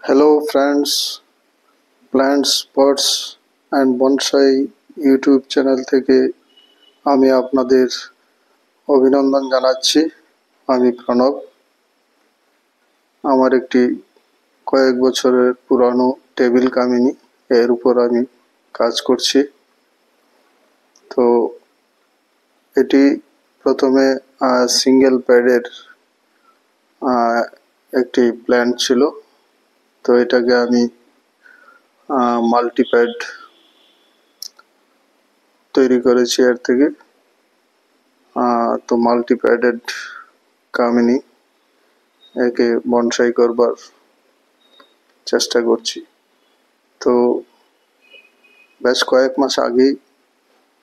Hello friends, plants, birds and bonsai YouTube channel থেকে আমি আপনাদের অভিনন্দন জানাচ্ছি। আমি প্রণব। আমার একটি কয়েক বছরের পুরানো টেবিল কামিনী এর উপর আমি কাজ করছি। তো এটি প্রথমে সিঙ্গেল প্যাডের একটি প্ল্যান্ট ছিল। তো এটাকে আমি মাল্টিপ্যাড তৈরি করেছি এর থেকে। তো মাল্টিপ্যাডেড কামিনী একে বনসাই করবার চেষ্টা করছি। তো বেশ কয়েক মাস আগেই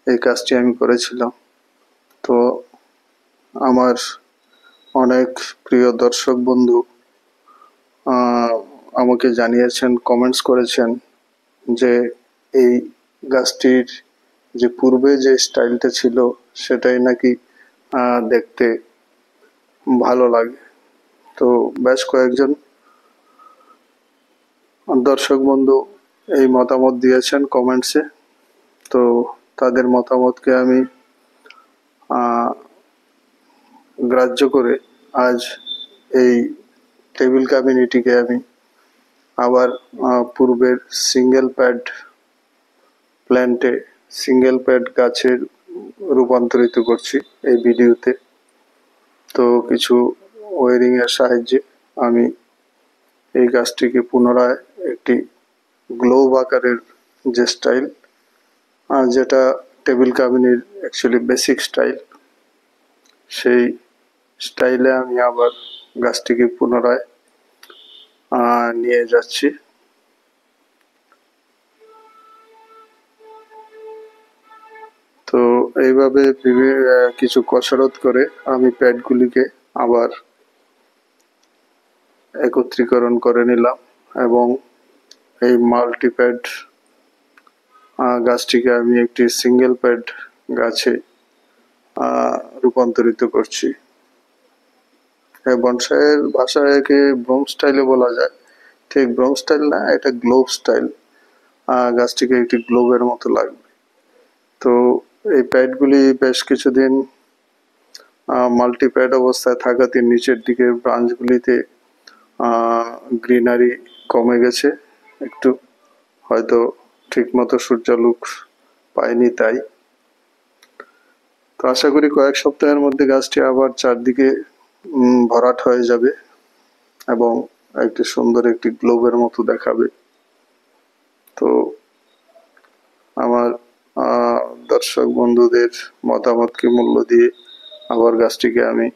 এই কাজটি আমি করেছিলাম। তো আমার অনেক প্রিয় দর্শক বন্ধু আমাকে জানিয়েছেন, কমেন্টস করেছেন যে এই গাছটির যে পূর্বে যে স্টাইলটা ছিল সেটাই নাকি দেখতে ভালো লাগে। তো বেশ কয়েকজন দর্শক বন্ধু এই মতামত দিয়েছেন কমেন্টসে। তো তাদের মতামতকে আমি গ্রাহ্য করে আজ এই টেবিল কামিনীটিকে আমি আবার পূর্বের সিঙ্গেল প্যাড প্ল্যান্টে সিঙ্গেল প্যাড গাছের রূপান্তরিত করছি এই ভিডিওতে। তো কিছু ওয়ারিং এর সাহায্যে আমি এই গাছটিকে পুনরায় একটি গ্লোব আকারের যে স্টাইল, যেটা টেবিল কামিনীর অ্যাকচুয়ালি বেসিক স্টাইল, সেই স্টাইলে আমি আবার গাছটিকে পুনরায় নিয়ে যাচ্ছি। তো এইভাবে কিছু কসরত করে আমি প্যাডগুলিকে আবার একত্রীকরণ করে নিলাম এবং এই মাল্টিপ্যাড গাছটিকে আমি একটি সিঙ্গেল প্যাড গাছে রূপান্তরিত করছি। বনসাইয়ের ভাষায় একে ব্রোম স্টাইলে বলা যায়। ঠিক ব্রোম স্টাইল না, এটা গ্লোব স্টাইল। গাছটিকে একটি গ্লোবের মতো লাগবে। তো এই প্যাডগুলি বেশ কিছুদিন মাল্টিপ্যাড অবস্থায় থাকাতে নিচের দিকের ব্রাঞ্চগুলিতে গ্রিনারি কমে গেছে একটু, হয়তো ঠিক মতো সূর্যালোক পায়নি তাই। তো আশা করি কয়েক সপ্তাহের মধ্যে গাছটি আবার চারদিকে ভরাট হয়ে যাবে এবং একটি সুন্দর একটি গ্লোবের মতো দেখাবে। তো আমার দর্শক বন্ধুদের মতামতকে মূল্য দিয়ে আবার গাছটিকে আমি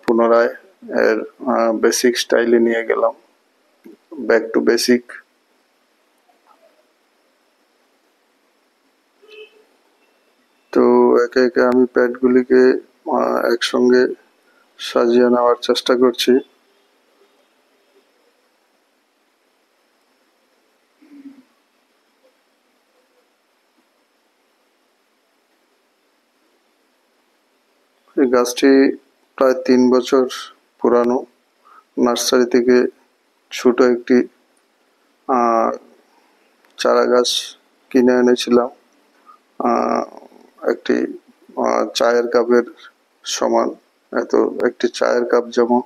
পুনরায় এর বেসিক স্টাইলে নিয়ে গেলাম, ব্যাক টু বেসিক। তো একে একে আমি প্যাডগুলিকে একসঙ্গে সাজিয়ে নেওয়ার চেষ্টা করছি। এই গাছটি প্রায় 3 বছর পুরানো। নার্সারি থেকে ছোট একটি চারা গাছ কিনে এনেছিলাম, একটি চায়ের কাপের সমান, এত একটি চায়ের কাপ যেমন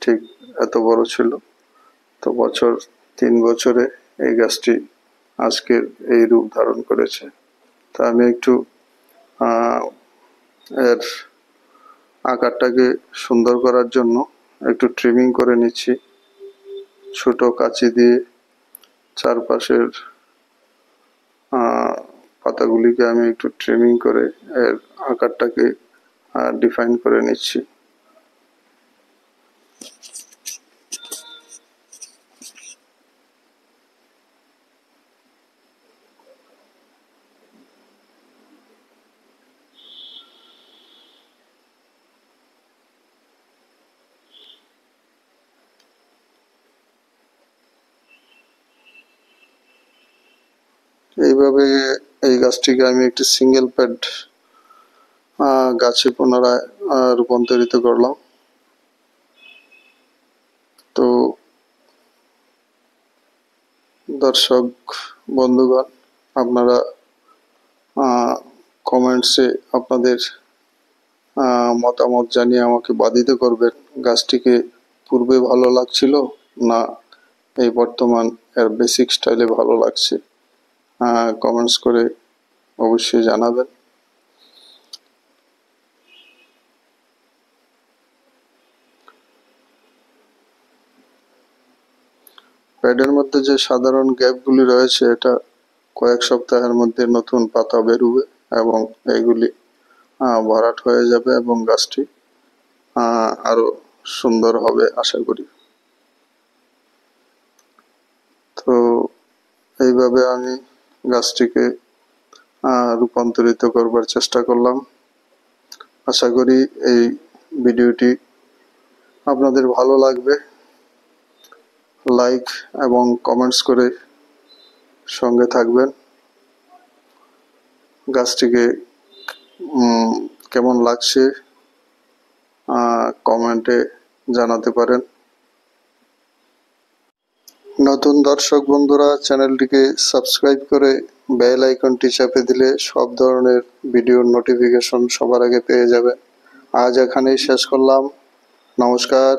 ঠিক এত বড় ছিল। তো 3 বছরে এই গাছটি আজকের এই রূপ ধারণ করেছে। তা আমি একটু এর আকারটাকে সুন্দর করার জন্য একটু ট্রিমিং করে নিচ্ছি ছোট কাঁচি দিয়ে। চারপাশের পাতাগুলিকে আমি একটু ট্রিমিং করে এর আকারটাকে ডিফাইন করে নিচ্ছি। এইভাবে এই গাছটিকে আমি একটি সিঙ্গেল প্যাড গাছে পুনরায় রূপান্তরিত করলাম। তো দর্শক বন্ধুগণ, আপনারা কমেন্টসে আপনাদের মতামত জানিয়ে আমাকে বাধিত করবেন। গাছটিকে পূর্বে ভালো লাগছিল না এই বর্তমান এর বেসিক স্টাইলে ভালো লাগছে, কমেন্টস করে অবশ্যই জানাবেন। প্যাডের মধ্যে যে সাধারণ গ্যাপগুলি রয়েছে, এটা কয়েক সপ্তাহের মধ্যে নতুন পাতা বেরোবে এবং এইগুলি ভরাট হয়ে যাবে এবং গাছটি আরো সুন্দর হবে আশা করি। তো এইভাবে আমি গাছটিকে রূপান্তরিত করবার চেষ্টা করলাম। আশা করি এই ভিডিওটি আপনাদের ভালো লাগবে। লাইক এবং কমেন্টস করে সঙ্গে থাকবেন। গাছটিকে কেমন লাগছে কমেন্টে জানাতে পারেন। নতুন দর্শক বন্ধুরা চ্যানেলটিকে সাবস্ক্রাইব করে বেল আইকনটি চেপে দিলে সব ধরনের ভিডিওর নোটিফিকেশন সবার আগে পেয়ে যাবেন। আজ এখানেই শেষ করলাম। নমস্কার।